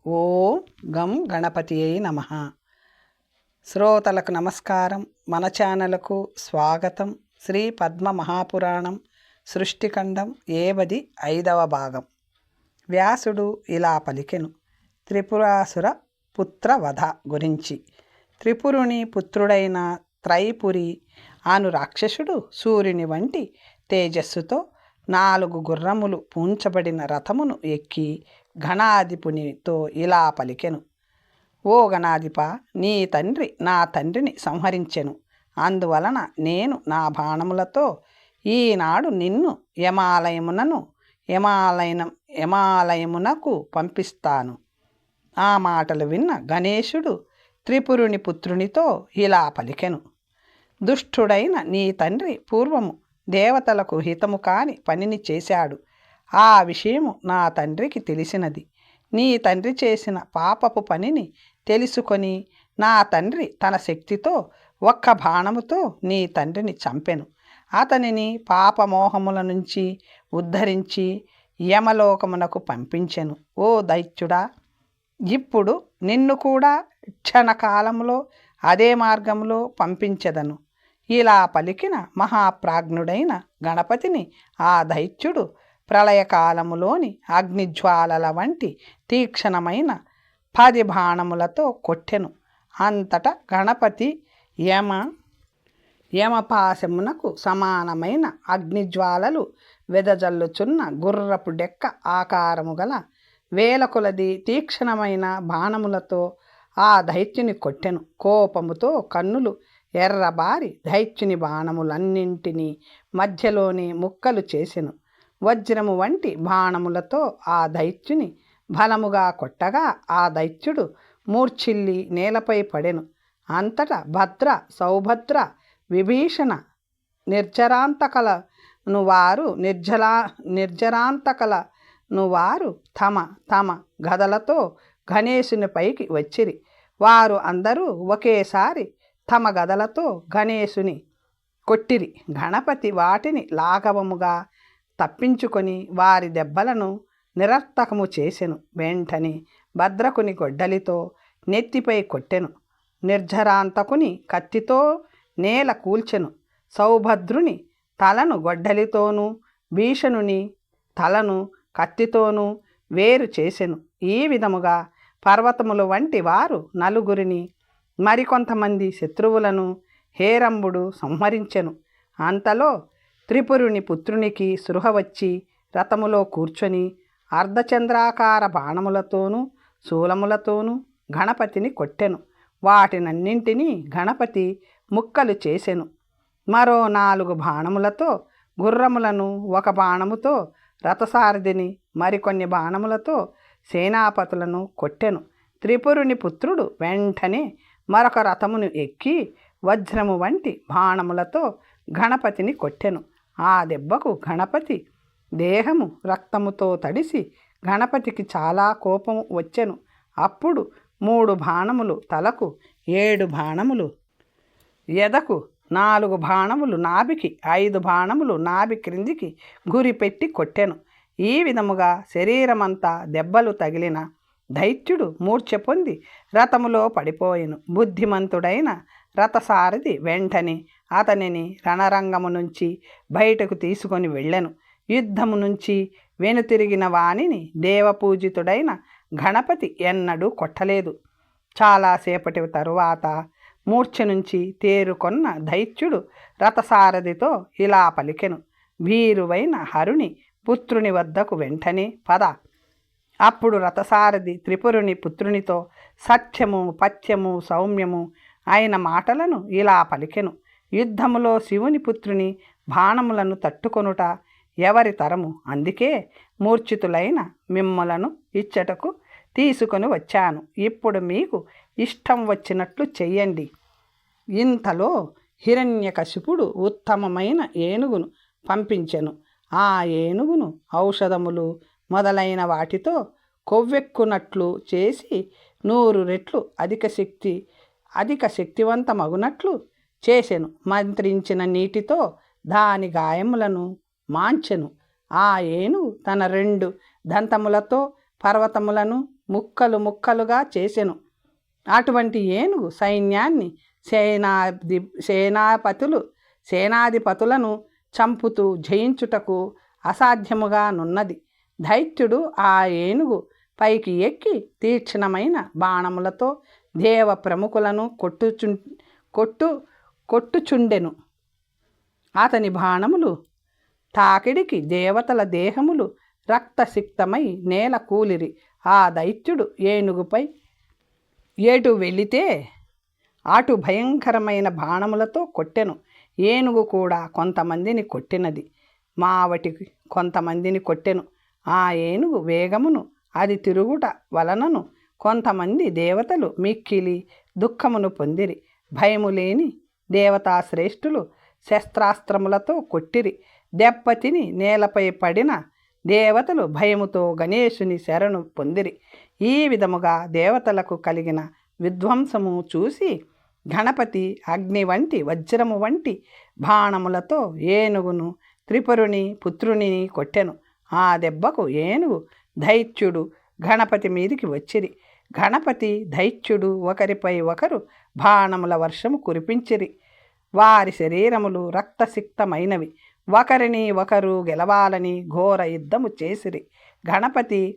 ఓం గం గణపతియై నమః. శ్రోతలకు నమస్కారం. మన ఛానల్కు స్వాగతం. శ్రీ పద్మ మహాపురాణం సృష్టిఖండం 75వ భాగం. వ్యాసుడు ఇలా పలికెను. త్రిపురాసుర పుత్రవధ గురించి. త్రిపురుని పుత్రుడైన త్రైపురి అను రాక్షసుడు సూర్యుని వంటి తేజస్సుతో 4 గుర్రములు పూంచబడిన రథమును ఎక్కి గణాధిపునితో ఇలా పలికెను. ఓ గణాధిప, నీ తండ్రి నా తండ్రిని సంహరించెను. అందువలన నేను నా బాణములతో ఈనాడు నిన్ను యమాలయమునకు పంపిస్తాను. ఆ మాటలు విన్న గణేశుడు త్రిపురుని పుత్రునితో ఇలా పలికెను. దుష్టుడైన నీ తండ్రి పూర్వము దేవతలకు హితము కాని పనిని చేశాడు. ఆ విషయము నా తండ్రికి తెలిసినది. నీ తండ్రి చేసిన పాపపు పనిని తెలుసుకొని నా తండ్రి తన శక్తితో ఒక్క బాణముతో నీ తండ్రిని చంపెను. అతనిని పాపమోహముల నుంచి ఉద్ధరించి యమలోకమునకు పంపించెను. ఓ దైత్యుడా, ఇప్పుడు నిన్ను కూడా క్షణకాలంలో అదే మార్గంలో పంపించెదను. ఇలా పలికిన మహాప్రాజ్ఞుడైన గణపతిని ఆ దైత్యుడు ప్రళయకాలములోని అగ్నిజ్వాలల వంటి తీక్షణమైన 10 బాణములతో కొట్టెను. అంతటా గణపతి యమపాశమునకు సమానమైన అగ్నిజ్వాలలు వెదజల్లుచున్న గుర్రపు డెక్క ఆకారము గల 1000 కొలది తీక్షణమైన బాణములతో ఆ దైత్యుని కొట్టెను. కోపముతో కన్నులు ఎర్రబారి దైత్యుని బాణములన్నింటినీ మధ్యలోనే ముక్కలు చేసెను. వజ్రము వంటి బాణములతో ఆ దైత్యుని బలముగా కొట్టగా ఆ దైత్యుడు మూర్ఛిల్లి నేలపై పడెను. అంతటా భద్ర, సౌభద్ర, విభీషణ నిర్జరాంతకలను వారు తమ తమ గదలతో గణేశునిపైకి వచ్చిరి. వారు అందరూ ఒకేసారి తమ గదలతో గణేశుని కొట్టిరి. గణపతి వాటిని లాఘవముగా తప్పించుకొని వారి దెబ్బలను నిరర్థకము చేసెను. వెంటనే భద్రకుని గొడ్డలితో నెత్తిపై కొట్టెను. నిర్జరాంతకుని కత్తితో నేల కూల్చెను. సౌభద్రుని తలను గొడ్డలితోనూ భీషణుని తలను కత్తితోనూ వేరు చేసెను. ఈ విధముగా పర్వతముల వంటి వారు 4 మరికొంతమంది శత్రువులను హేరంబుడు సంహరించెను. అంతలో త్రిపురుని పుత్రునికి సృహ వచ్చి రథములో కూర్చొని అర్ధచంద్రాకార బాణములతోనూ శూలములతోనూ గణపతిని కొట్టెను. వాటినన్నింటినీ గణపతి ముక్కలు చేసెను. మరో 4 బాణములతో గుర్రములను, 1 బాణముతో రథసారథిని, మరికొన్ని బాణములతో సేనాపతులను కొట్టెను. త్రిపురుని పుత్రుడు వెంటనే మరొక రథమును ఎక్కి వజ్రము వంటి బాణములతో గణపతిని కొట్టెను. ఆ దెబ్బకు గణపతి దేహము రక్తముతో తడిసి గణపతికి చాలా కోపం వచ్చెను. అప్పుడు 3 బాణములు తలకు, 7 బాణములు ఎదకు, 4 బాణములు నాభికి, 5 బాణములు నాభి క్రిందికి గురిపెట్టి కొట్టెను. ఈ విధముగా శరీరమంతా దెబ్బలు తగిలిన దైత్యుడు మూర్ఛ పొంది రథములో పడిపోయెను. బుద్ధిమంతుడైన రథసారథి వెంటనే అతనిని రణరంగము నుంచి బయటకు తీసుకొని వెళ్ళెను. యుద్ధము నుంచి వెనుతిరిగిన వానిని దేవపూజితుడైన గణపతి ఎన్నడూ కొట్టలేదు. చాలాసేపటి తరువాత మూర్ఛ నుంచి తేరుకొన్న దైత్యుడు రథసారథితో ఇలా పలికెను. వీరువైన హరుని పుత్రుని వద్దకు వెంటనే పద. అప్పుడు రథసారథి త్రిపురుని పుత్రునితో సత్యము, పథ్యము, సౌమ్యము అయిన మాటలను ఇలా పలికెను. యుద్ధములో శివుని పుత్రుని బాణములను తట్టుకొనుట ఎవరి తరము? అందుకే మూర్ఛితులైన మిమ్మలను ఇచ్చటకు తీసుకొని వచ్చాను. ఇప్పుడు మీకు ఇష్టం వచ్చినట్లు చెయ్యండి. ఇంతలో హిరణ్యకశిపుడు ఉత్తమమైన ఏనుగును పంపించెను. ఆ ఏనుగును ఔషధములు మొదలైన వాటితో కొవ్వెక్కునట్లు చేసి 100 రెట్లు అధిక శక్తివంతమగునట్లు చేసెను. మంత్రించిన నీటితో దాని గాయములను మాంచెను. ఆ ఏనుగు తన 2 దంతములతో పర్వతములను ముక్కలు ముక్కలుగా చేసెను. అటువంటి ఏనుగు సైన్యాన్ని సేనాధిపతులను చంపుతూ జయించుటకు అసాధ్యముగా నున్నది. దైత్యుడు ఆ ఏనుగు పైకి ఎక్కి తీక్షణమైన బాణములతో దేవ ప్రముఖులను కొట్టుచుండెను. అతని బాణములు తాకిడికి దేవతల దేహములు రక్తసిక్తమై నేల కూలిరి. ఆ దైత్యుడు ఏనుగుపై ఎటు వెళితే అటు భయంకరమైన బాణములతో కొట్టెను. ఏనుగు కూడా కొంతమందిని కొట్టినది, మావటికి కొంతమందిని కొట్టెను. ఆ ఏనుగు వేగమును అది తిరుగుట వలనను కొంతమంది దేవతలు మిక్కిలి దుఃఖమును పొందిరి. భయము లేని దేవతాశ్రేష్ఠులు శస్త్రాస్త్రములతో కొట్టిరి. దెబ్బతిని నేలపై పడిన దేవతలు భయముతో గణేశుని శరణు పొందిరి. ఈ విధముగా దేవతలకు కలిగిన విధ్వంసము చూసి గణపతి అగ్ని వంటి వజ్రము వంటి బాణములతో ఏనుగును త్రిపురుని పుత్రుని కొట్టెను. ఆ దెబ్బకు ఏనుగు దైత్యుడు గణపతి మీదికి వచ్చిరి. గణపతి దైత్యుడు ఒకరిపై ఒకరు బాణముల వర్షము కురిపించిరి. వారి శరీరములు రక్తసిక్తమైనవి. ఒకరిని ఒకరు గెలవాలని ఘోర యుద్ధము చేసిరి. గణపతి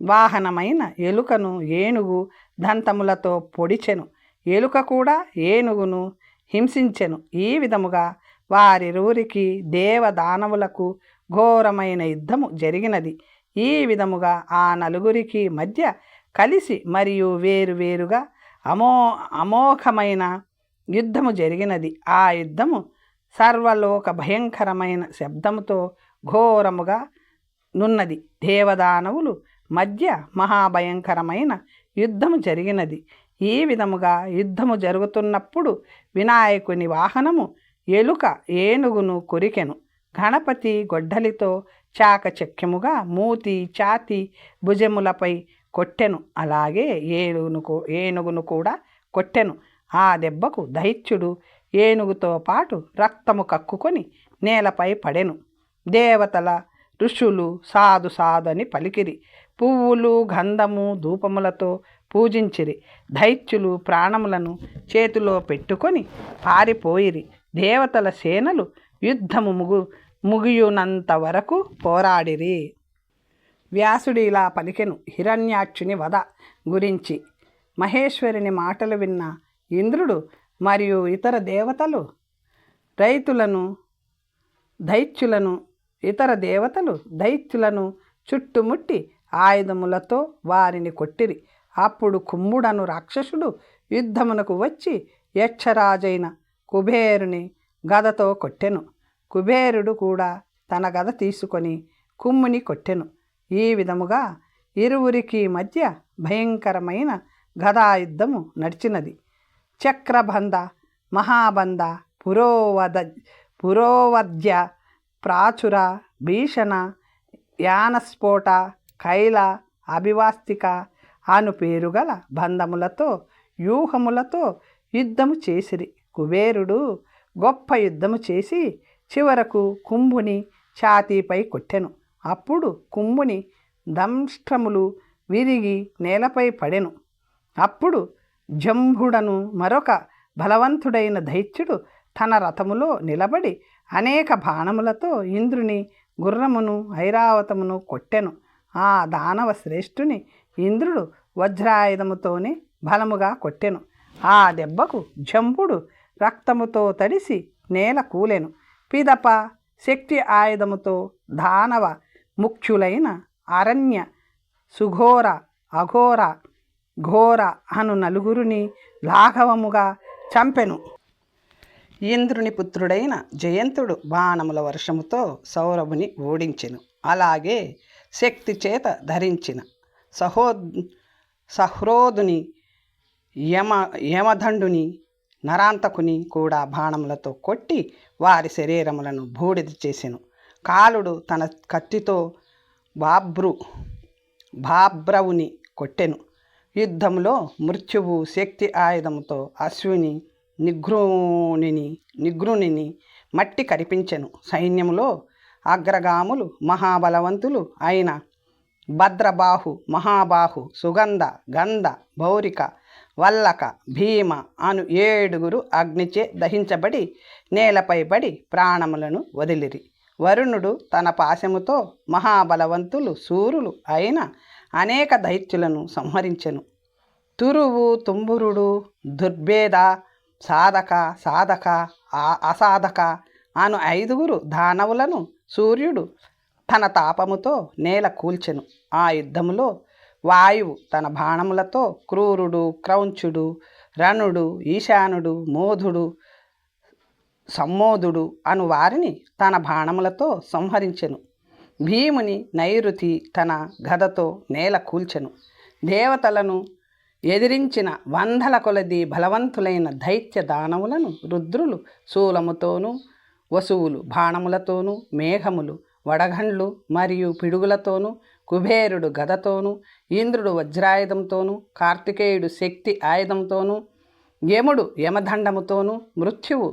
వాహనమైన ఎలుకను ఏనుగు దంతములతో పొడిచెను. ఎలుక కూడా ఏనుగును హింసించెను. ఈ విధముగా వారిరువురికి దేవదానవులకు ఘోరమైన యుద్ధము జరిగినది. ఈ విధముగా ఆ నలుగురికి మధ్య కలిసి మరియు వేరువేరుగా అమోఘమైన యుద్ధము జరిగినది. ఆ యుద్ధము సర్వలోక భయంకరమైన శబ్దముతో ఘోరముగా నున్నది. దేవదానవులు మధ్య మహాభయంకరమైన యుద్ధము జరిగినది. ఈ విధముగా యుద్ధము జరుగుతున్నప్పుడు వినాయకుని వాహనము ఎలుక ఏనుగును కొరికెను. గణపతి గొడ్డలితో చాకచక్యముగా మూతి ఛాతి భుజములపై కొట్టెను. అలాగే ఏనుగును కూడా కొట్టెను. ఆ దెబ్బకు దైత్యుడు ఏనుగుతో పాటు రక్తము కక్కుకొని నేలపై పడెను. దేవతల ఋషులు సాధు అని పలికిరి. పువ్వులు గంధము ధూపములతో పూజించిరి. దైత్యులు ప్రాణములను చేతిలో పెట్టుకొని పారిపోయిరి. దేవతల సేనలు యుద్ధము ముగియునంత వరకు పోరాడిరి. వ్యాసుడు ఇలా పలికెను హిరణ్యాక్షుని వధ గురించి. మహేశ్వరుని మాటలు విన్న ఇంద్రుడు మరియు ఇతర దేవతలు దైత్యులను చుట్టుముట్టి ఆయుధములతో వారిని కొట్టిరి. అప్పుడు కుంభుడను రాక్షసుడు యుద్ధమునకు వచ్చి యక్షరాజైన కుబేరుని గదతో కొట్టెను. కుబేరుడు కూడా తన గద తీసుకొని కుమ్ముని కొట్టెను. ఈ విధముగా ఇరువురికి మధ్య భయంకరమైన గదాయుద్ధము నడిచినది. చక్రబంధ, మహాబంధ, పురోవధ్య, ప్రాచుర, భీషణ, యానస్ఫోట, కైల, అభివాస్తిక అను పేరుగల బంధములతో వ్యూహములతో యుద్ధము చేసిరి. కుబేరుడు గొప్ప యుద్ధము చేసి చివరకు కుంభుని ఛాతీపై కొట్టెను. అప్పుడు కుంభుని దంష్ట్రములు విరిగి నేలపై పడెను. అప్పుడు జంభుడను మరొక బలవంతుడైన దైత్యుడు తన రథములో నిలబడి అనేక బాణములతో ఇంద్రుని గుర్రమును ఐరావతమును కొట్టెను. ఆ దానవ శ్రేష్ఠుని ఇంద్రుడు వజ్రాయుధముతోనే బలముగా కొట్టెను. ఆ దెబ్బకు జంబుడు రక్తముతో తడిసి నేల కూలెను. పిదప శక్తి ఆయుధముతో దానవ ముఖ్యులైన అరణ్య, సుఘోర, అఘోర, ఘోర అను నలుగురిని లాఘవముగా చంపెను. ఇంద్రుని పుత్రుడైన జయంతుడు బాణముల వర్షముతో సౌరభుని ఓడించెను. అలాగే శక్తి చేత ధరించిన సహ్రోదుని, యమదండుని, నరాంతకుని కూడా బాణములతో కొట్టి వారి శరీరములను బూడిద చేసెను. కాలుడు తన కత్తితో బాబ్రవుని కొట్టెను. యుద్ధంలో మృత్యువు శక్తి ఆయుధముతో అశ్విని నిఘ్రునిని మట్టి కరిపించెను. సైన్యములో అగ్రగాములు మహాబలవంతులు అయిన భద్రబాహు, మహాబాహు, సుగంధ, గంధ, భౌరిక, వల్లక, భీమ అను 7 అగ్నిచే దహించబడి నేలపై పడి ప్రాణములను వదిలిరి. వరుణుడు తన పాశముతో మహాబలవంతులు శూరులు అయిన అనేక దైత్యులను సంహరించెను. తురువు, తుంబురుడు, దుర్భేద, సాధక, సాధక, అసాధక అను 5 దానవులను సూర్యుడు తన తాపముతో నేల కూల్చెను. ఆ యుద్ధములో వాయువు తన బాణములతో క్రూరుడు, క్రౌంచుడు, రణుడు, ఈశానుడు, మోధుడు, సమ్మోదుడు అను వారిని తన బాణములతో సంహరించెను. భీముని నైరుతి తన గదతో నేల కూల్చెను. దేవతలను ఎదిరించిన 100 కొలది బలవంతులైన దైత్య దానవులను రుద్రులు శూలముతోనూ, వసువులు బాణములతోనూ, మేఘములు వడగండ్లు మరియు పిడుగులతోనూ, కుబేరుడు గదతోనూ, ఇంద్రుడు వజ్రాయుధంతోనూ, కార్తికేయుడు శక్తి ఆయుధంతోనూ, యముడు యమదండముతోనూ, మృత్యువు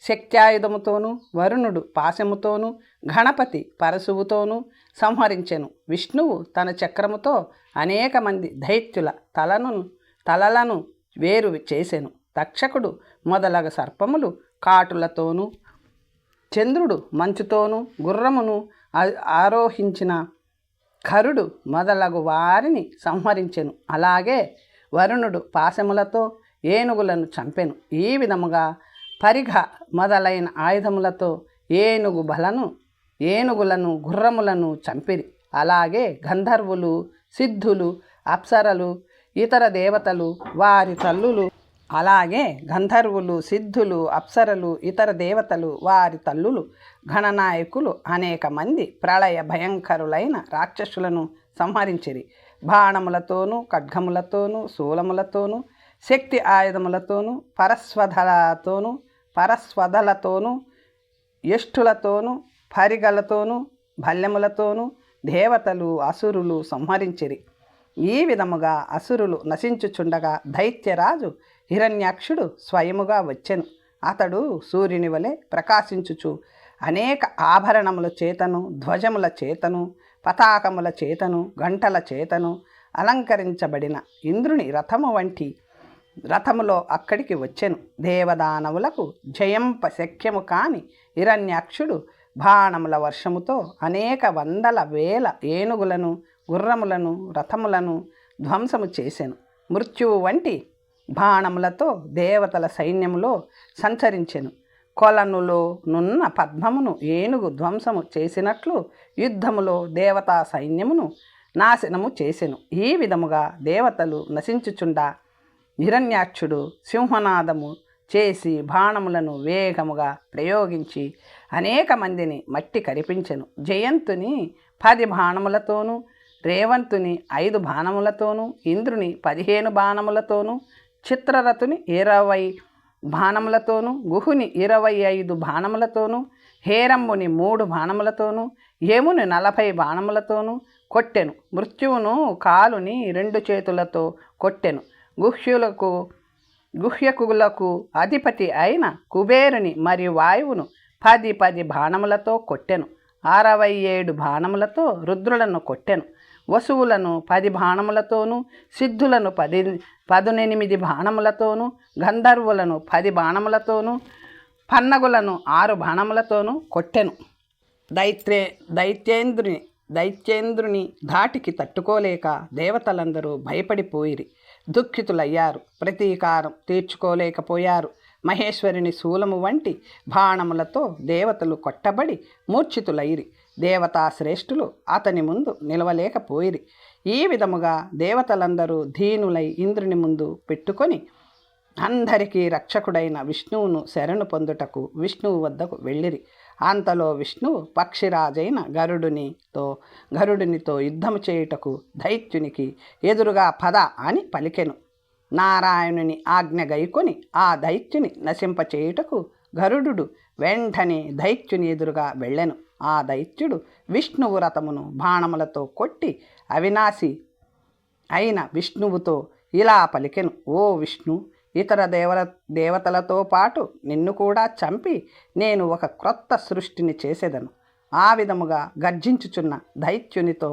శక్త్యాయుధముతోనూ, వరుణుడు పాశముతోనూ, గణపతి పరశువుతోనూ సంహరించెను. విష్ణువు తన చక్రముతో అనేక మంది దైత్యుల తలలను వేరు చేసెను. తక్షకుడు మొదలగు సర్పములు కాటులతోనూ, చంద్రుడు మంచుతోనూ, గుర్రమును ఆరోహించిన కరుడు మొదలగు వారిని సంహరించెను. అలాగే వరుణుడు పాశములతో ఏనుగులను చంపెను. ఈ విధముగా పరిఘ మొదలైన ఆయుధములతో ఏనుగులను గుర్రములను చంపిరి. అలాగే గంధర్వులు, సిద్ధులు, అప్సరలు, ఇతర దేవతలు వారి తల్లులు, గణనాయకులు అనేక మంది ప్రళయ భయంకరులైన రాక్షసులను సంహరించిరి. బాణములతోనూ, ఖడ్గములతోనూ, శూలములతోనూ, శక్తి ఆయుధములతోనూ, పరస్వధలతోనూ, యష్టులతోనూ, పరిగలతోనూ, భల్యములతోనూ దేవతలు, అసురులు సంహరించిరి. ఈ విధముగా అసురులు నశించుచుండగా దైత్యరాజు హిరణ్యాక్షుడు స్వయముగా వచ్చెను. అతడు సూర్యుని వలె ప్రకాశించుచు అనేక ఆభరణముల చేతను, ధ్వజముల చేతను, పతాకముల చేతను, గంటల చేతను అలంకరించబడిన ఇంద్రుని రథము వంటి రథములో అక్కడికి వచ్చెను. దేవదానవులకు జయంప శక్యము కాని హిరణ్యాక్షుడు బాణముల వర్షముతో అనేక 100,000 ఏనుగులను, గుర్రములను, రథములను ధ్వంసము చేసెను. మృత్యువు వంటి బాణములతో దేవతల సైన్యములో సంచరించెను. కొలనులో నున్న పద్మమును ఏనుగు ధ్వంసము చేసినట్లు యుద్ధములో దేవతా సైన్యమును నాశనము చేసెను. ఈ విధముగా దేవతలు నశించుచుండా హిరణ్యాక్షుడు సింహనాదము చేసి బాణములను వేగముగా ప్రయోగించి అనేక మందిని మట్టి కరిపించెను. జయంతుని 10 బాణములతోనూ, రేవంతుని 5 బాణములతోనూ, ఇంద్రుని 15 బాణములతోనూ, చిత్రరథుని 20 బాణములతోనూ, గుహుని 25 బాణములతోనూ, హేరంబుని 3 బాణములతోనూ, యముని 40 బాణములతోనూ కొట్టెను. మృత్యువును కాలుని 2 చేతులతో కొట్టెను. గుహ్యకులకు అధిపతి అయిన కుబేరుని మరియు వాయువును 10 బాణములతో కొట్టెను. 67 బాణములతో రుద్రులను కొట్టెను. వసువులను 10 బాణములతోనూ, సిద్ధులను 18 బాణములతోనూ, గంధర్వులను 10 బాణములతోనూ, పన్నగులను 6 బాణములతోనూ కొట్టెను. దైత్యేంద్రుని ధాటికి తట్టుకోలేక దేవతలందరూ భయపడిపోయిరి, దుఃఖితులయ్యారు, ప్రతీకారం తీర్చుకోలేకపోయారు. మహేశ్వరుని శూలము వంటి బాణములతో దేవతలు కొట్టబడి మూర్ఛితులైరి. దేవతా శ్రేష్ఠులు అతని ముందు నిలవలేకపోయిరి. ఈ విధముగా దేవతలందరూ దీనులై ఇంద్రుని ముందు పెట్టుకొని అందరికీ రక్షకుడైన విష్ణువును శరణు పొందుటకు విష్ణువు వద్దకు వెళ్ళిరి. అంతలో విష్ణువు పక్షిరాజైన గరుడునితో యుద్ధము చేయుటకు దైత్యునికి ఎదురుగా పద అని పలికెను. నారాయణుని ఆజ్ఞ గైకొని ఆ దైత్యుని నశింపచేయుటకు గరుడు వెంటనే దైత్యుని ఎదురుగా వెళ్ళెను. ఆ దైత్యుడు విష్ణువు రథమును బాణములతో కొట్టి అవినాశి అయిన విష్ణువుతో ఇలా పలికెను: ఓ విష్ణు, ఇతర దేవతలతో పాటు నిన్ను కూడా చంపి నేను ఒక క్రొత్త సృష్టిని చేసేదను. ఆ విధముగా గర్జించుచున్న దైత్యునితో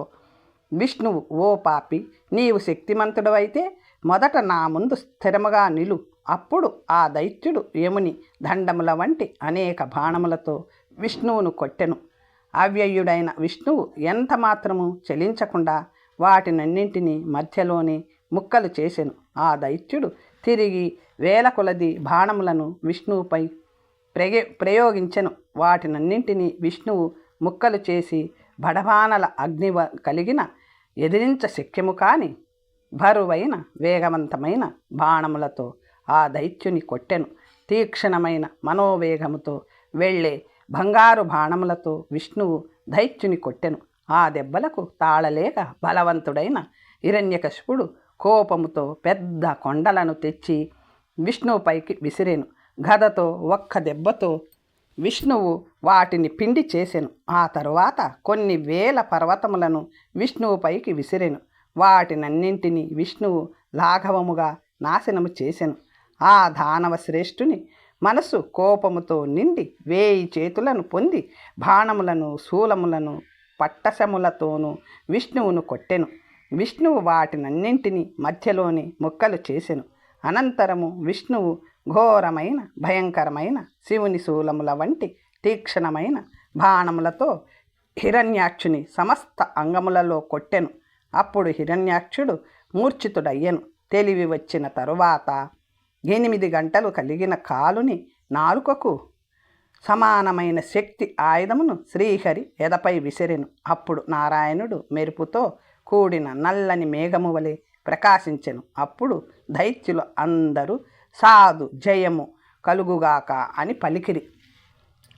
విష్ణువు, ఓ పాపి, నీవు శక్తిమంతుడవైతే మొదట నా ముందు స్థిరముగా నిలు. అప్పుడు ఆ దైత్యుడు యముని దండముల వంటి అనేక బాణములతో విష్ణువును కొట్టెను. అవ్యయుడైన విష్ణువు ఎంత మాత్రము చలించకుండా వాటినన్నింటినీ మధ్యలోనే ముక్కలు చేసెను. ఆ దైత్యుడు తిరిగి వేల కొలది బాణములను విష్ణువుపై ప్రయోగించెను. వాటినన్నింటినీ విష్ణువు ముక్కలు చేసి బడబానల అగ్ని కలిగిన ఎదిరించ శక్యము కాని బరువైన వేగవంతమైన బాణములతో ఆ దైత్యుని కొట్టెను. తీక్షణమైన మనోవేగముతో వెళ్ళే బంగారు బాణములతో విష్ణువు దైత్యుని కొట్టెను. ఆ దెబ్బలకు తాళలేక బలవంతుడైన హిరణ్యకశిపుడు కోపముతో పెద్ద కొండలను తెచ్చి విష్ణువుపైకి విసిరెను. గదతో ఒక్క దెబ్బతో విష్ణువు వాటిని పిండి చేసెను. ఆ తరువాత కొన్ని వేల పర్వతములను విష్ణువుపైకి విసిరెను. వాటినన్నింటినీ విష్ణువు లాఘవముగా నాశనము చేసెను. ఆ దానవ శ్రేష్ఠుని మనసు కోపముతో నిండి 1000 చేతులను పొంది బాణములను శూలములను పట్టశములతోనూ విష్ణువును కొట్టెను. విష్ణువు వాటినన్నింటినీ మధ్యలోని ముక్కలు చేసెను. అనంతరము విష్ణువు ఘోరమైన భయంకరమైన శివుని శూలముల వంటి తీక్షణమైన బాణములతో హిరణ్యాక్షుని సమస్త అంగములలో కొట్టెను. అప్పుడు హిరణ్యాక్షుడు మూర్ఛితుడయ్యెను. తెలివి వచ్చిన తరువాత 8 గంటలు కలిగిన కాలుని నాలుకకు సమానమైన శక్తి ఆయుధమును శ్రీహరి ఎదపై విసిరెను. అప్పుడు నారాయణుడు మెరుపుతో కూడిన నల్లని మేఘము వలె ప్రకాశించెను. అప్పుడు దైత్యులు అందరూ సాధు జయము కలుగుగాక అని పలికిరి.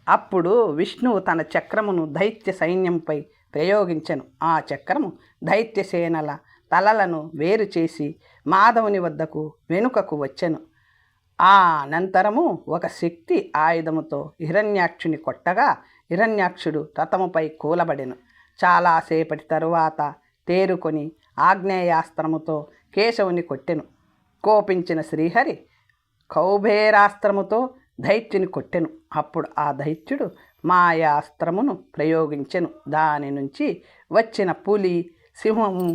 అప్పుడు విష్ణువు తన చక్రమును దైత్య సైన్యంపై ప్రయోగించెను. ఆ చక్రము దైత్యసేనల తలలను వేరు చేసి మాధవుని వద్దకు వెనుకకు వచ్చెను. ఆ అనంతరము ఒక శక్తి ఆయుధముతో హిరణ్యాక్షుని కొట్టగా హిరణ్యాక్షుడు రథముపై కూలబడెను. చాలాసేపటి తరువాత తేరుకొని ఆగ్నేయాస్త్రముతో కేశవుని కొట్టెను. కోపించిన శ్రీహరి కౌబేరాస్త్రముతో దైత్యుని కొట్టెను. అప్పుడు ఆ దైత్యుడు మాయాస్త్రమును ప్రయోగించెను. దాని నుంచి వచ్చిన పులి, సింహము,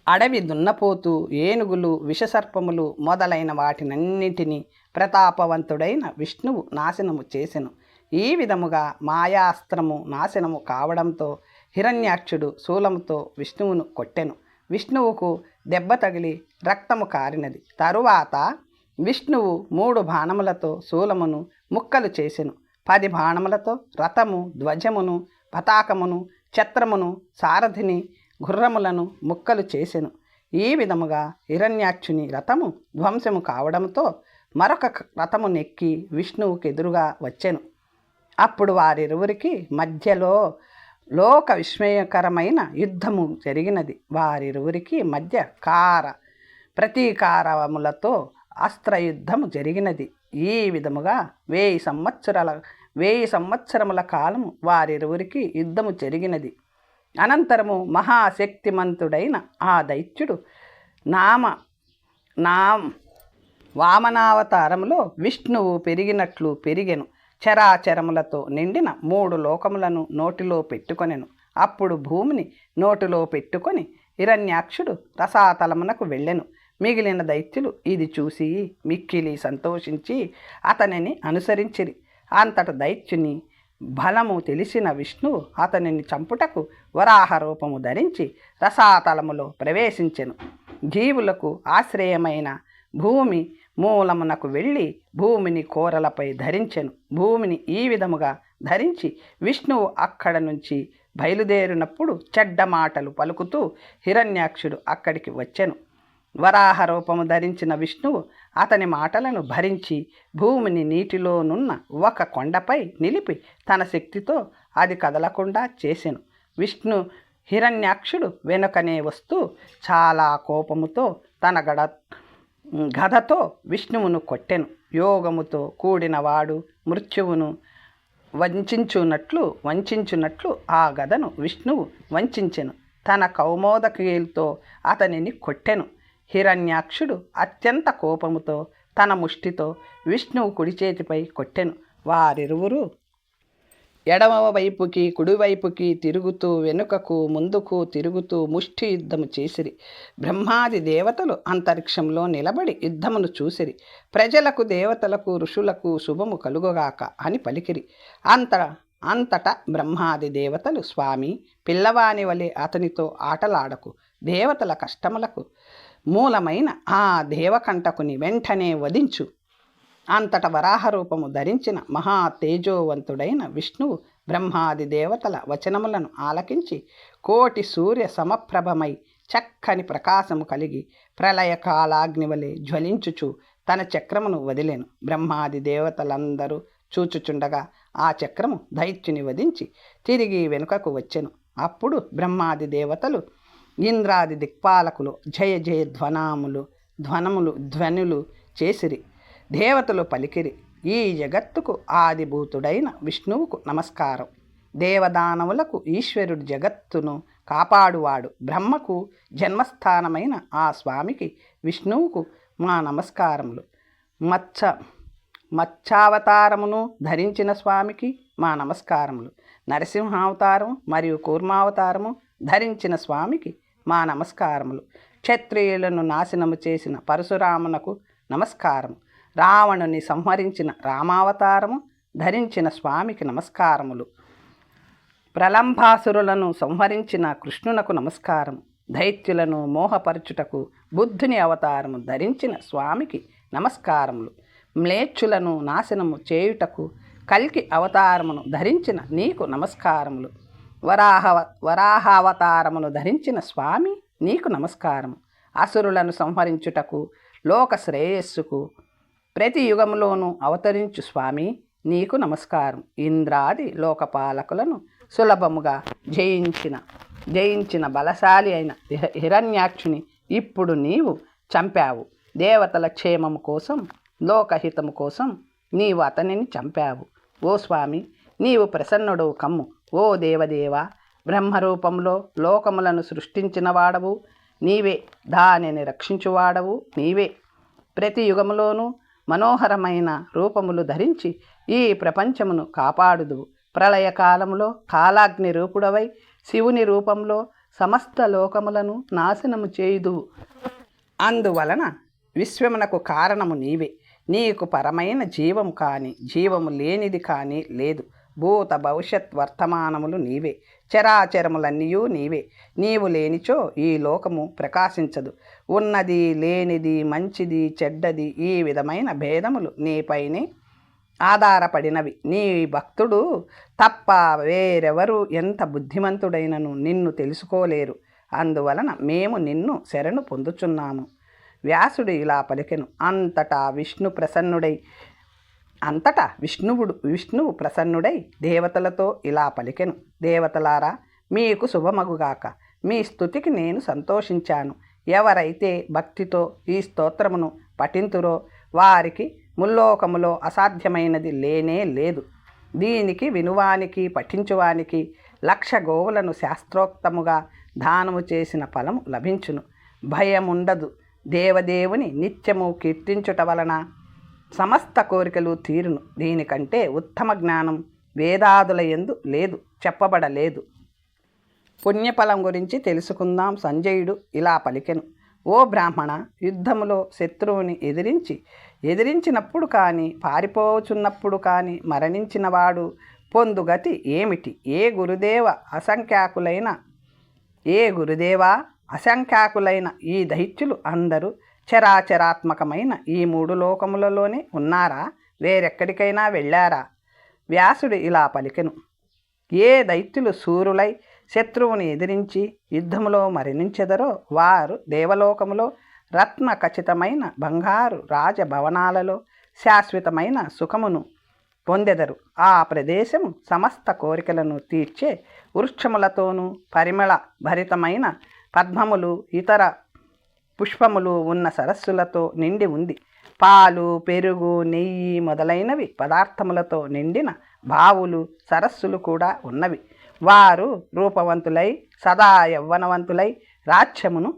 అడవి దున్నపోతు, ఏనుగులు, విషసర్పములు మొదలైన వాటినన్నింటినీ ప్రతాపవంతుడైన విష్ణువు నాశనము చేసెను. ఈ విధముగా మాయాస్త్రము నాశనము కావడంతో హిరణ్యాక్షుడు శూలముతో విష్ణువును కొట్టెను. విష్ణువుకు దెబ్బ తగిలి రక్తము కారినది. తరువాత విష్ణువు 3 బాణములతో శూలమును ముక్కలు చేసెను. 10 బాణములతో రథము, ధ్వజమును, పతాకమును, ఛత్రమును, సారథిని, గుర్రములను ముక్కలు చేసెను. ఈ విధముగా హిరణ్యాక్షుని రథము ధ్వంసము కావడంతో మరొక రథము నెక్కి విష్ణువుకి ఎదురుగా వచ్చెను. అప్పుడు వారిరువురికి మధ్యలో లోక విస్మయకరమైన యుద్ధము జరిగినది. వారిరువురికి మధ్య ప్రతీకారములతో అస్త్రయుద్ధము జరిగినది. ఈ విధముగా 1000 సంవత్సరముల కాలము వారిరువురికి యుద్ధము జరిగినది. అనంతరము మహాశక్తిమంతుడైన ఆ దైత్యుడు వామనావతారములో విష్ణువు పెరిగినట్లు పెరిగెను. చరాచరములతో నిండిన 3 లోకములను నోటిలో పెట్టుకొనెను. అప్పుడు భూమిని నోటిలో పెట్టుకొని హిరణ్యాక్షుడు రసాతలమునకు వెళ్ళెను. మిగిలిన దైత్యులు ఇది చూసి మిక్కిలి సంతోషించి అతనిని అనుసరించిరి. అంతట దైత్యుని బలము తెలిసిన విష్ణువు అతనిని చంపుటకు వరాహ రూపము ధరించి రసాతలములో ప్రవేశించెను. జీవులకు ఆశ్రయమైన భూమి మూలమునకు వెళ్ళి భూమిని కోరలపై ధరించెను. భూమిని ఈ విధముగా ధరించి విష్ణువు అక్కడ నుంచి బయలుదేరినప్పుడు చెడ్డ మాటలు పలుకుతూ హిరణ్యాక్షుడు అక్కడికి వచ్చెను. వరాహ రూపము ధరించిన విష్ణువు అతని మాటలను భరించి భూమిని నీటిలోనున్న ఒక కొండపై నిలిపి తన శక్తితో అది కదలకుండా చేసెను. విష్ణు హిరణ్యాక్షుడు వెనుకనే వస్తూ చాలా కోపముతో తన గదతో విష్ణువును కొట్టెను. యోగముతో కూడినవాడు మృత్యువును వంచించున్నట్లు ఆ గదను విష్ణువు వంచెను. తన కౌమోదకీలతో అతనిని కొట్టెను. హిరణ్యాక్షుడు అత్యంత కోపముతో తన ముష్టితో విష్ణువు కుడి చేతిపై కొట్టెను. వారిరువురు ఎడమ వైపుకి కుడివైపుకి తిరుగుతూ వెనుకకు ముందుకు తిరుగుతూ ముష్టి యుద్ధము చేసిరి. బ్రహ్మాది దేవతలు అంతరిక్షంలో నిలబడి యుద్ధమును చూసిరి. ప్రజలకు దేవతలకు ఋషులకు శుభము కలుగుగాక అని పలికిరి. అంతటా బ్రహ్మాది దేవతలు, స్వామి, పిల్లవాని వలె అతనితో ఆటలాడకు, దేవతల కష్టములకు మూలమైన ఆ దేవకంటకుని వెంటనే వధించు. అంతట వరాహరూపము ధరించిన మహా తేజోవంతుడైన విష్ణువు బ్రహ్మాది దేవతల వచనములను ఆలకించి కోటి సూర్య సమప్రభమై చక్కని ప్రకాశము కలిగి ప్రళయకాలాగ్ని వలె జ్వలించుచు తన చక్రమును వదిలెను. బ్రహ్మాది దేవతలందరూ చూచుచుండగా ఆ చక్రము దైత్యుని వధించి తిరిగి వెనుకకు వచ్చెను. అప్పుడు బ్రహ్మాది దేవతలు, ఇంద్రాది దిక్పాలకులు జయ జయ ధ్వనులు చేసిరి. దేవతలు పలికిరి, ఈ జగత్తుకు ఆదిభూతుడైన విష్ణువుకు నమస్కారం. దేవదానవులకు ఈశ్వరుడు, జగత్తును కాపాడువాడు, బ్రహ్మకు జన్మస్థానమైన ఆ స్వామికి విష్ణువుకు మా నమస్కారములు. మత్స్యావతారమును ధరించిన స్వామికి మా నమస్కారములు. నరసింహావతారము మరియు కూర్మావతారము ధరించిన స్వామికి మా నమస్కారములు. క్షత్రియులను నాశనము చేసిన పరశురామునకు నమస్కారము. రావణుని సంహరించిన రామావతారము ధరించిన స్వామికి నమస్కారములు. ప్రలంభాసురులను సంహరించిన కృష్ణునకు నమస్కారం. దైత్యులను మోహపరచుటకు బుద్ధుని అవతారము ధరించిన స్వామికి నమస్కారములు. మ్లేచ్చులను నాశనము చేయుటకు కల్కి అవతారమును ధరించిన నీకు నమస్కారములు. వరాహావతారమును ధరించిన స్వామి నీకు నమస్కారము. అసురులను సంహరించుటకు లోక శ్రేయస్సుకు ప్రతి యుగములోనూ అవతరించు స్వామి నీకు నమస్కారం. ఇంద్రాది లోకపాలకులను సులభముగా జయించిన బలశాలి అయిన హిరణ్యాక్షుని ఇప్పుడు నీవు చంపావు. దేవతల క్షేమము కోసం, లోకహితము కోసం నీవు అతనిని చంపావు. ఓ స్వామి, నీవు ప్రసన్నుడు కమ్ము. ఓ దేవదేవ, బ్రహ్మరూపంలో లోకములను సృష్టించిన వాడవు నీవే, దానిని రక్షించువాడవు నీవే. ప్రతి యుగములోనూ మనోహరమైన రూపములు ధరించి ఈ ప్రపంచమును కాపాడుదువు. ప్రళయకాలములో కాలాగ్ని రూపుడవై శివుని రూపంలో సమస్త లోకములను నాశనము చేయుదువు. అందువలన విశ్వమునకు కారణము నీవే. నీకు పరమైన జీవము కానీ జీవము లేనిది కానీ లేదు. భూత భవిష్యత్ వర్తమానములు నీవే, చరాచరములన్నీయూ నీవే. నీవు లేనిచో ఈ లోకము ప్రకాశించదు. ఉన్నది లేనిది, మంచిది చెడ్డది, ఈ విధమైన భేదములు నీపైనే ఆధారపడినవి. నీ భక్తుడు తప్ప వేరెవరు ఎంత బుద్ధిమంతుడైనను నిన్ను తెలుసుకోలేరు. అందువలన మేము నిన్ను శరణు పొందుచున్నాము. వ్యాసుడు ఇలా పలికెను. అంతటా విష్ణువు ప్రసన్నుడై దేవతలతో ఇలా పలికెను. దేవతలారా, మీకు శుభమగుగాక. మీ స్తుతికి నేను సంతోషించాను. ఎవరైతే భక్తితో ఈ స్తోత్రమును పఠింతురో వారికి ముల్లోకములో అసాధ్యమైనది లేనే లేదు. దీనికి వినువానికి, పఠించువానికి 1,00,000 గోవులను శాస్త్రోక్తముగా దానము చేసిన ఫలము లభించును. భయముండదు. దేవదేవుని నిత్యము కీర్తించుట వలన సమస్త కోరికలు తీరును. దీనికంటే ఉత్తమ జ్ఞానం వేదాదుల యందు లేదు, చెప్పబడలేదు. పుణ్యఫలం గురించి తెలుసుకుందాం. సంజయుడు ఇలా పలికెను. ఓ బ్రాహ్మణ, యుద్ధములో శత్రువుని ఎదిరించినప్పుడు కానీ, పారిపోచున్నప్పుడు కానీ మరణించినవాడు పొందుగతి ఏమిటి? ఏ గురుదేవా అసంఖ్యాకులైన ఈ దైత్యులు అందరూ చరాచరాత్మకమైన ఈ 3 లోకములలోనే ఉన్నారా? వేరెక్కడికైనా వెళ్ళారా? వ్యాసుడు ఇలా పలికెను. ఏ దైత్యులు శూరులై శత్రువుని ఎదిరించి యుద్ధములో మరణించెదరో వారు దేవలోకములో రత్న ఖచ్చితమైన బంగారు రాజభవనాలలో శాశ్వతమైన సుఖమును పొందెదరు. ఆ ప్రదేశము సమస్త కోరికలను తీర్చే వృక్షములతోనూ పరిమళ భరితమైన పద్మములు, ఇతర పుష్పములు ఉన్న సరస్సులతో నిండి ఉంది. పాలు, పెరుగు, నెయ్యి మొదలైనవి పదార్థములతో నిండిన బావులు, సరస్సులు కూడా ఉన్నవి. వారు రూపవంతులై సదా యవ్వనవంతులై రాజ్యమును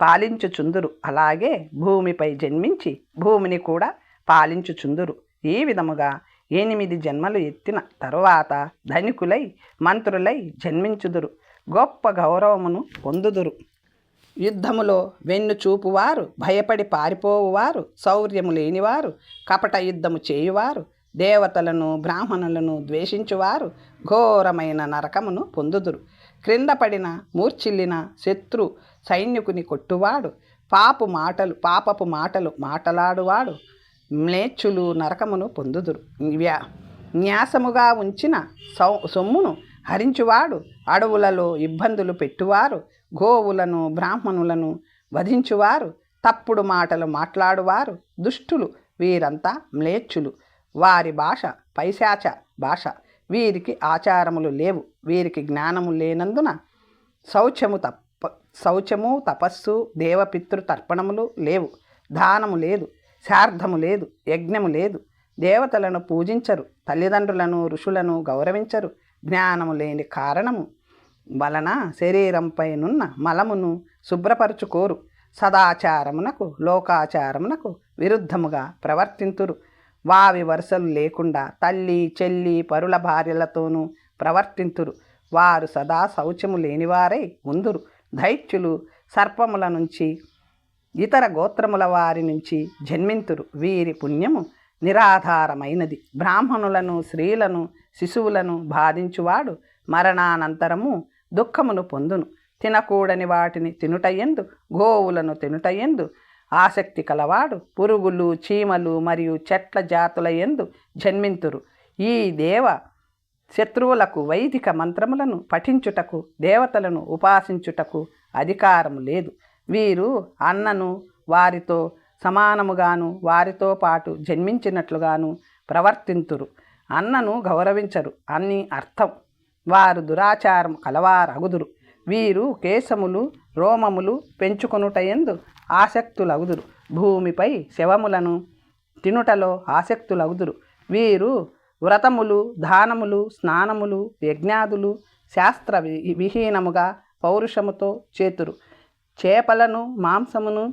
పాలించుచుందురు. అలాగే భూమిపై జన్మించి భూమిని కూడా పాలించుచుందురు. ఈ విధముగా 8 జన్మలు ఎత్తిన తరువాత ధనికులై మంత్రులై జన్మించుదురు, గొప్ప గౌరవమును పొందుదురు. యుద్ధములో వెన్ను చూపువారు, భయపడి పారిపోవువారు, శౌర్యము లేనివారు, కపట యుద్ధము చేయువారు, దేవతలను బ్రాహ్మణులను ద్వేషించువారు ఘోరమైన నరకమును పొందుదురు. క్రింద పడిన మూర్ఛిల్లిన శత్రు సైనికుని కొట్టువాడు, పాపపు మాటలు మాటలాడువాడు, మ్లేచ్చులు నరకమును పొందుదురు. న్యాసముగా ఉంచిన సొమ్మును హరించువాడు, అడవులలో ఇబ్బందులు పెట్టువారు, గోవులను బ్రాహ్మణులను వధించువారు, తప్పుడు మాటలు మాట్లాడువారు దుష్టులు, వీరంతా మ్లేచ్చులు. వారి భాష పైశాచ భాష. వీరికి ఆచారములు లేవు, వీరికి జ్ఞానము లేనందున శౌచము తపస్సు దేవపితృ తర్పణములు లేవు, దానము లేదు, శార్ధము లేదు, యజ్ఞము లేదు, దేవతలను పూజించరు, తల్లిదండ్రులను ఋషులను గౌరవించరు. జ్ఞానము లేని కారణము వలన శరీరంపైనున్న మలమును శుభ్రపరుచుకోరు. సదాచారమునకు లోకాచారమునకు విరుద్ధముగా ప్రవర్తింతురు. వావి వరుసలు లేకుండా తల్లి చెల్లి పరుల భార్యలతోనూ ప్రవర్తింతురు. వారు సదా శౌచము లేనివారై ఉందురు. దైత్యులు సర్పముల నుంచి ఇతర గోత్రముల వారి నుంచి జన్మింతురు. వీరి పుణ్యము నిరాధారమైనది. బ్రాహ్మణులను స్త్రీలను శిశువులను బాధించువాడు మరణానంతరము దుఃఖమును పొందును. తినకూడని వాటిని తినుటయందు, గోవులను తినుటయందు ఆసక్తి కలవాడు పురుగులు చీమలు మరియు చెట్ల జాతుల యందు జన్మింతురు. ఈ దేవ శత్రువులకు వైదిక మంత్రములను పఠించుటకు, దేవతలను ఉపాసించుటకు అధికారము లేదు. వీరు అన్నను వారితో సమానముగాను వారితో పాటు జన్మించినట్లుగాను ప్రవర్తింతురు. అన్నను గౌరవించరు అని అర్థం. వారు దురాచారం కలవారగుదురు. వీరు కేశములు రోమములు పెంచుకొనుటయందు ఆసక్తులగుదురు. భూమిపై శవములను తినుటలో ఆసక్తులగుదురు. వీరు వ్రతములు దానములు స్నానములు యజ్ఞాదులు శాస్త్ర విహీనముగా పౌరుషముతో చేతురు. చేపలను మాంసమును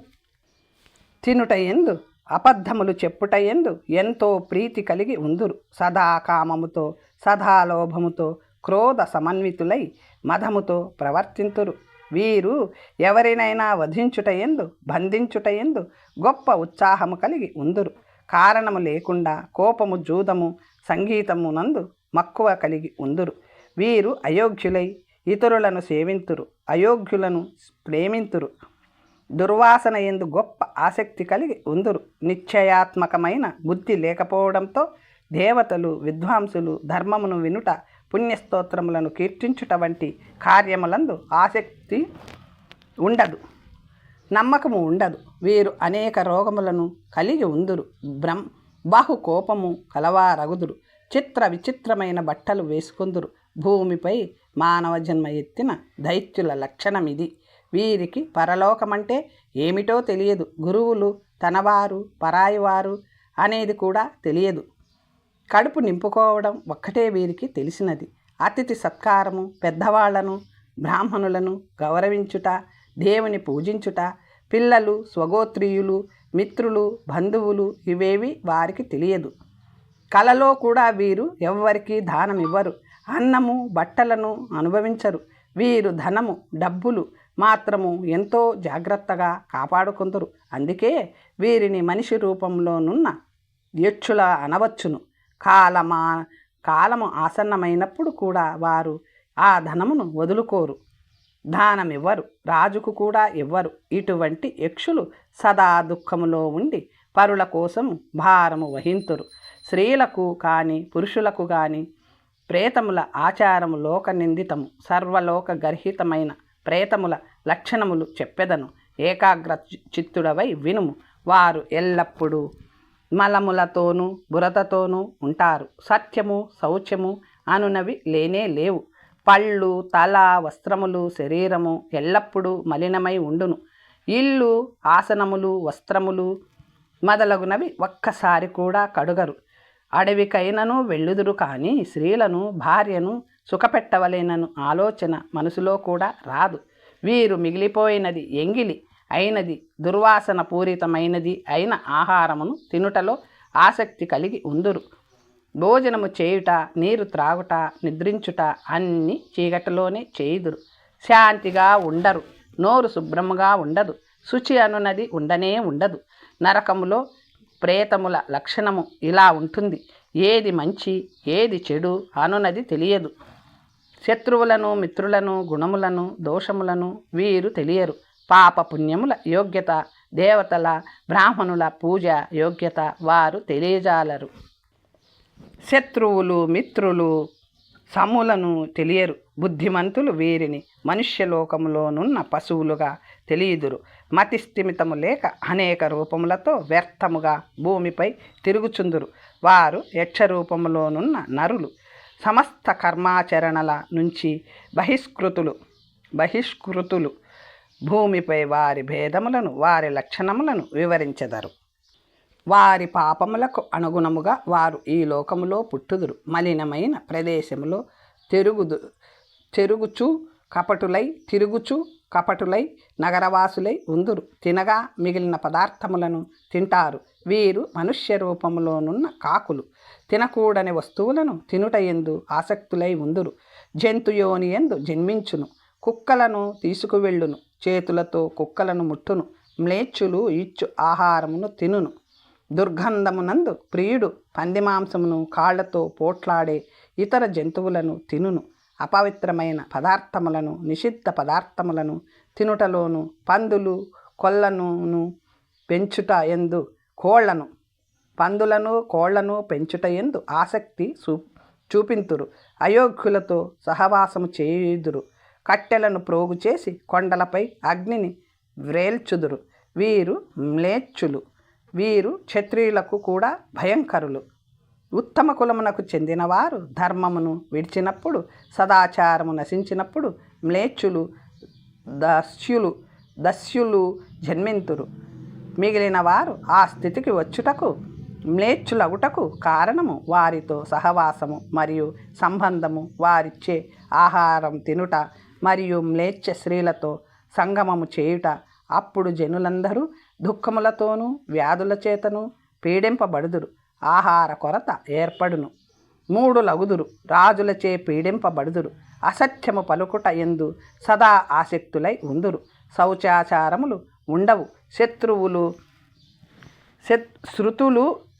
తినుటయందు అబద్ధములు చెప్పుటయందు ఎంతో ప్రీతి కలిగి ఉందురు. సదా కామముతో సదా లోభముతో క్రోధ సమన్వితులై మదముతో ప్రవర్తింతురు. వీరు ఎవరినైనా వధించుటయందు బంధించుటయందు గొప్ప ఉత్సాహము కలిగి ఉందురు. కారణము లేకుండా కోపము జూదము సంగీతము నందు మక్కువ కలిగి ఉందురు. వీరు అయోగ్యులై ఇతరులను సేవింతురు, అయోగ్యులను ప్రేమింతురు. దుర్వాసన ఎందు గొప్ప ఆసక్తి కలిగి ఉందురు. నిశ్చయాత్మకమైన బుద్ధి లేకపోవడంతో దేవతలు విద్వాంసులు ధర్మమును వినుట పుణ్యస్తోత్రములను కీర్తించుట వంటి కార్యములందు ఆసక్తి ఉండదు, నమ్మకము ఉండదు. వీరు అనేక రోగములను కలిగి ఉందురు. బహుకోపము కలవారగుదురు. చిత్ర విచిత్రమైన బట్టలు వేసుకుందురు. భూమిపై మానవ జన్మ ఎత్తిన దైత్యుల లక్షణమిది. వీరికి పరలోకమంటే ఏమిటో తెలియదు. గురువులు తనవారు పరాయివారు అనేది కూడా తెలియదు. కడుపు నింపుకోవడం ఒక్కటే వీరికి తెలిసినది. అతిథి సత్కారము, పెద్దవాళ్లను బ్రాహ్మణులను గౌరవించుట, దేవుని పూజించుట, పిల్లలు స్వగోత్రీయులు మిత్రులు బంధువులు ఇవేవి వారికి తెలియదు. కలలో కూడా వీరు ఎవ్వరికీ దానం ఇవ్వరు. అన్నము బట్టలను అనుభవించరు. వీరు ధనము డబ్బులు మాత్రము ఎంతో జాగ్రత్తగా కాపాడుకుందరు. అందుకే వీరిని మనిషి రూపంలోనున్న యక్షుల అనవచ్చును. కాలము ఆసన్నమైనప్పుడు కూడా వారు ఆ ధనమును వదులుకోరు, దానమివ్వరు, రాజుకు కూడా ఇవ్వరు. ఇటువంటి యక్షులు సదా దుఃఖములో ఉండి పరుల కోసం భారము వహింతురు. స్త్రీలకు కానీ పురుషులకు కానీ ప్రేతముల ఆచారము లోక నిందితము. సర్వలోక గర్హితమైన ప్రేతముల లక్షణములు చెప్పెదను. ఏకాగ్ర చిత్తుడవై వినుము. వారు ఎల్లప్పుడూ మలములతోనూ బురదతోనూ ఉంటారు. సత్యము శౌచము అనునవి లేనే లేవు. పళ్ళు తల వస్త్రములు శరీరము ఎల్లప్పుడూ మలినమై ఉండును. ఇల్లు ఆసనములు వస్త్రములు మొదలగునవి ఒక్కసారి కూడా కడుగరు. అడవికైనను వెళ్ళుదురు కానీ స్త్రీలను భార్యను సుఖపెట్టవలేనను ఆలోచన మనసులో కూడా రాదు. వీరు మిగిలిపోయినది ఎంగిలి అయినది దుర్వాసన పూరితమైనది అయిన ఆహారమును తినుటలో ఆసక్తి కలిగి ఉందురు. భోజనము చేయుట, నీరు త్రాగుట, నిద్రించుట అన్నీ చీకటిలోనే చేయుదురు. శాంతిగా ఉండరు. నోరు శుభ్రముగా ఉండదు. శుచి అనున్నది ఉండనే ఉండదు. నరకములో ప్రేతముల లక్షణము ఇలా ఉంటుంది. ఏది మంచి ఏది చెడు అనున్నది తెలియదు. శత్రువులను, మిత్రులను, గుణములను, దోషములను వీరు తెలియరు. పాప పుణ్యముల యోగ్యత, దేవతల, బ్రాహ్మణుల పూజ యోగ్యత వారు తెలియజాలరు. శత్రువులు, మిత్రులు, సములను తెలియరు. బుద్ధిమంతులు వీరిని మనుష్యలోకములోనున్న పశువులుగా తెలియదురు. మతి స్థిమితము లేక అనేక రూపములతో వ్యర్థముగా భూమిపై తిరుగుచుందురు. వారు యక్షరూపములోనున్న నరులు. సమస్త కర్మాచరణల నుంచి బహిష్కృతులు. భూమిపై వారి భేదములను, వారి లక్షణములను వివరించెదరు. వారి పాపములకు అనుగుణముగా వారు ఈ లోకములో పుట్టుదురు. మలినమైన ప్రదేశములో తిరుగుచు కపటులై నగరవాసులై ఉందురు. తినగా మిగిలిన పదార్థములను తింటారు. వీరు మనుష్య రూపములోనున్న కాకులు. తినకూడని వస్తువులను తినుటయందు ఆసక్తులై ఉందురు. జంతుయోని యందు జన్మించును. కుక్కలను తీసుకువెళ్ళును. చేతులతో కుక్కలను ముట్టును. మ్లేచ్చులు ఇచ్చు ఆహారమును తినును. దుర్గంధమునందు ప్రియుడు పందిమాంసమును, కాళ్లతో పోట్లాడే ఇతర జంతువులను తినును. అపవిత్రమైన పదార్థములను, నిషిద్ధ పదార్థములను తినుటలోను, పందులు కోళ్లను పెంచుట యందు ఆసక్తి చూపింతురు. అయోగ్యులతో సహవాసము చేయుదురు. కట్టెలను ప్రోగు చేసి కొండలపై అగ్నిని వ్రేల్చుదురు. వీరు మ్లేచ్చులు. వీరు క్షత్రియులకు కూడా భయంకరులు. ఉత్తమ కులమునకు చెందినవారు ధర్మమును విడిచినప్పుడు, సదాచారము నశించినప్పుడు మ్లేచ్చులు, దస్యులు జన్మింతురు. మిగిలిన వారు ఆ స్థితికి వచ్చుటకు, మ్లేచ్చులగుటకు కారణము వారితో సహవాసము మరియు సంబంధము, వారిచ్చే ఆహారం తినుట మరియు మ్లేచ్ఛ స్త్రీలతో సంగమము చేయుట. అప్పుడు జనులందరూ దుఃఖములతోనూ వ్యాధుల చేతను పీడింపబడుదురు. ఆహార కొరత ఏర్పడును. మూఢులగుదురు. రాజులచే పీడింపబడుదురు. అసత్యము పలుకుట యందు సదా ఆసక్తులై ఉందురు. శౌచాచారములు ఉండవు.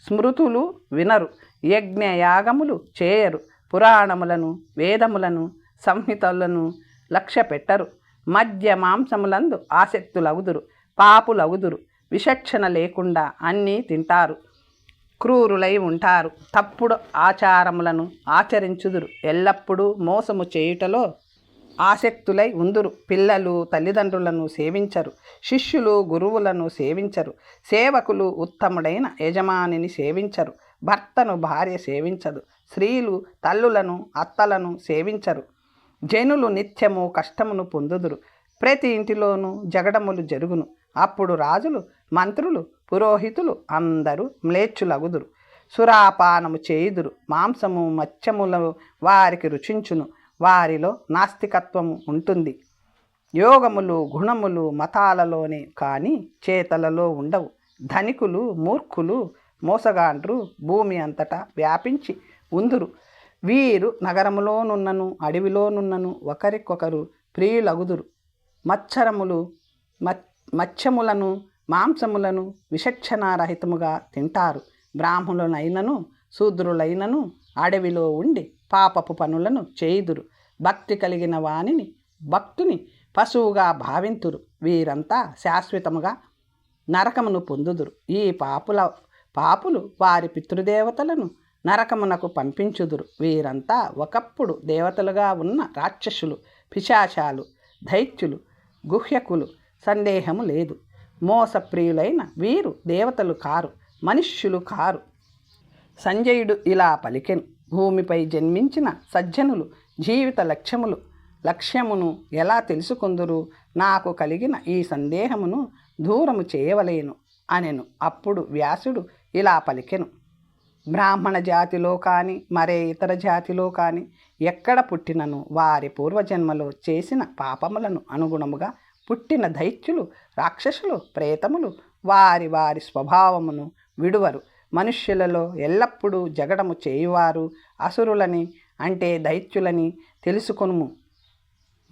స్మృతులు వినరు. యజ్ఞయాగములు చేయరు. పురాణములను, వేదములను, సంహితలను లక్ష్య పెట్టరు. మద్య మాంసములందు ఆసక్తులగుదురు. పాపులగుదురు. విచక్షణ లేకుండా అన్నీ తింటారు. క్రూరులై ఉంటారు. తప్పుడు ఆచారములను ఆచరించుదురు. ఎల్లప్పుడూ మోసము చేయుటలో ఆసక్తులై ఉందురు. పిల్లలు తల్లిదండ్రులను సేవించరు. శిష్యులు గురువులను సేవించరు. సేవకులు ఉత్తముడైన యజమానిని సేవించరు. భర్తను భార్య సేవించదు. స్త్రీలు తల్లులను, అత్తలను సేవించరు. జనులు నిత్యము కష్టమును పొందుదురు. ప్రతి ఇంటిలోనూ జగడములు జరుగును. అప్పుడు రాజులు, మంత్రులు, పురోహితులు అందరూ మ్లేచ్చులగుదురు. సురాపానము చేయుదురు. మాంసము, మత్స్యములు వారికి రుచించును. వారిలో నాస్తికత్వము ఉంటుంది. యోగములు, గుణములు మతాలలోనే కానీ చేతలలో ఉండవు. ధనికులు, మూర్ఖులు, మోసగాండ్రు భూమి అంతటా వ్యాపించి ఉందురు. వీరు నగరములోనున్నను, అడవిలోనున్నను ఒకరికొకరు ప్రియులగుదురు. మత్స్యములను, మాంసములను విచక్షణారహితముగా తింటారు. బ్రాహ్మణులైనను, శూద్రులైనను అడవిలో ఉండి పాపపు పనులను చేయుదురు. భక్తి కలిగిన వానిని, భక్తుని పశువుగా భావింతురు. వీరంతా శాశ్వతముగా నరకమును పొందుదురు. ఈ పాపులు వారి పితృదేవతలను నరకమునకు పంపించుదురు. వీరంతా ఒకప్పుడు దేవతలుగా ఉన్న రాక్షసులు, పిశాచాలు, దైత్యులు, గుహ్యకులు. సందేహము లేదు. మోసప్రియులైన వీరు దేవతలు కారు, మనుష్యులు కారు. సంజయుడు ఇలా పలికెను. భూమిపై జన్మించిన సజ్జనులు జీవిత లక్ష్యమును ఎలా తెలుసుకొందురు? నాకు కలిగిన ఈ సందేహమును దూరము చేయవలేను అనెను. అప్పుడు వ్యాసుడు ఇలా పలికెను. బ్రాహ్మణ జాతిలో కానీ మరే ఇతర జాతిలో కానీ ఎక్కడ పుట్టినను వారి పూర్వజన్మలో చేసిన పాపములను అనుగుణముగా పుట్టిన దైత్యులు, రాక్షసులు, ప్రేతములు వారి వారి స్వభావమును విడువరు. మనుష్యులలో ఎల్లప్పుడూ జగడము చేయువారు అసురులని అంటే దైత్యులని తెలుసుకొనుము.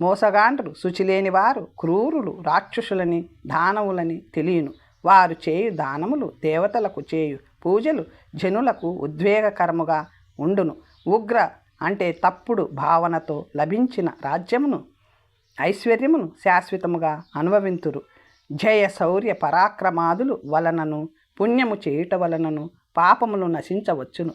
మోసగాండ్రు, శుచిలేని వారు, క్రూరులు, రాక్షసులని, దానవులని తెలియను. వారు చేయు దానములు, దేవతలకు చేయు పూజలు జనులకు ఉద్వేగకరముగా ఉండును. ఉగ్ర అంటే తప్పుడు భావనతో లభించిన రాజ్యమును, ఐశ్వర్యమును శాశ్వతముగా అనుభవింతురు. జయ శౌర్య పరాక్రమాదులు వలనను పుణ్యము చేయుట వలనను పాపములు నశించవచ్చును.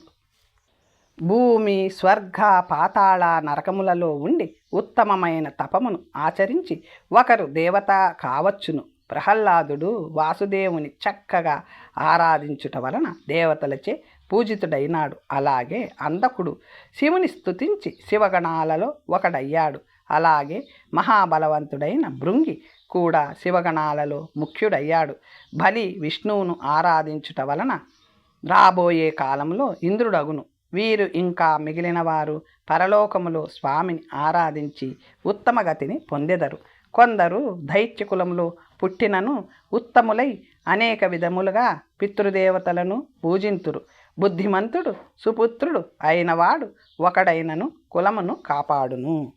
భూమి, స్వర్గ, పాతాళ, నరకములలో ఉండి ఉత్తమమైన తపమును ఆచరించి ఒకరు దేవత కావచ్చును. ప్రహ్లాదుడు వాసుదేవుని చక్కగా ఆరాధించుట వలన దేవతలచే పూజితుడైనాడు. అలాగే అంధకుడు శివుని స్తుతించి శివగణాలలో ఒకడయ్యాడు. అలాగే మహాబలవంతుడైన భృంగి కూడా శివగణాలలో ముఖ్యుడయ్యాడు. బలి విష్ణువును ఆరాధించుట వలన రాబోయే కాలంలో ఇంద్రుడగును. వీరు ఇంకా మిగిలిన వారు పరలోకములో స్వామిని ఆరాధించి ఉత్తమ గతిని పొందెదరు. కొందరు దైత్య కులములో పుట్టినను ఉత్తములై అనేక విధములుగా పితృదేవతలను పూజింతురు. బుద్ధిమంతుడు సుపుత్రుడు అయినవాడు ఒకడైనను కులమును కాపాడును.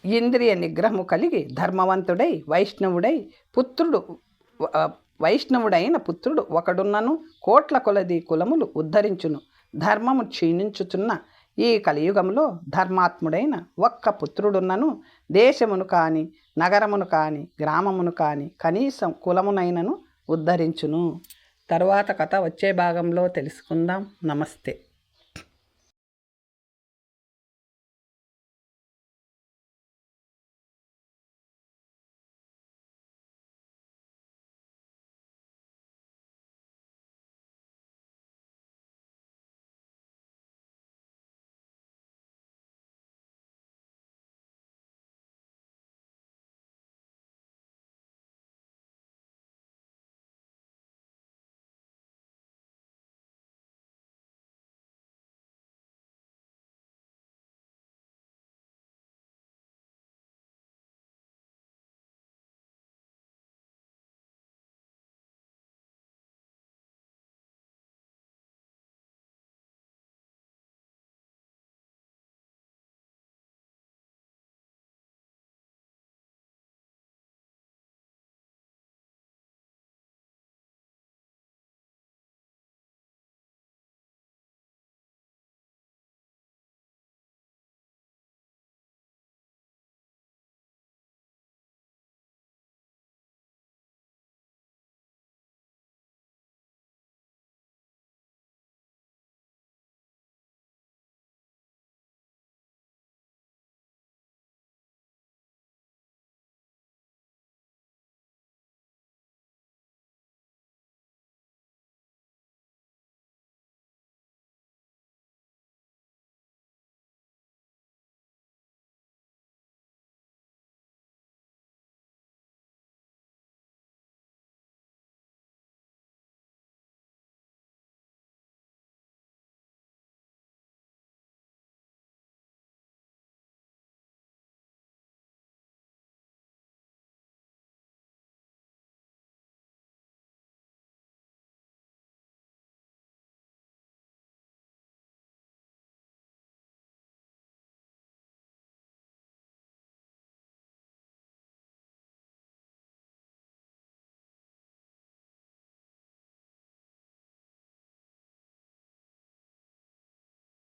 ఇంద్రియ నిగ్రహము కలిగి ధర్మవంతుడై వైష్ణవుడైన పుత్రుడు ఒకడున్నను కోట్ల కొలది కులములు ఉద్ధరించును. ధర్మము క్షీణించుచున్న ఈ కలియుగంలో ధర్మాత్ముడైన ఒక్క పుత్రుడున్నను దేశమును కాని, నగరమును కాని, గ్రామమును కాని, కనీసం కులమునైనను ఉద్ధరించును. తరువాత కథ వచ్చే భాగంలో తెలుసుకుందాం. నమస్తే.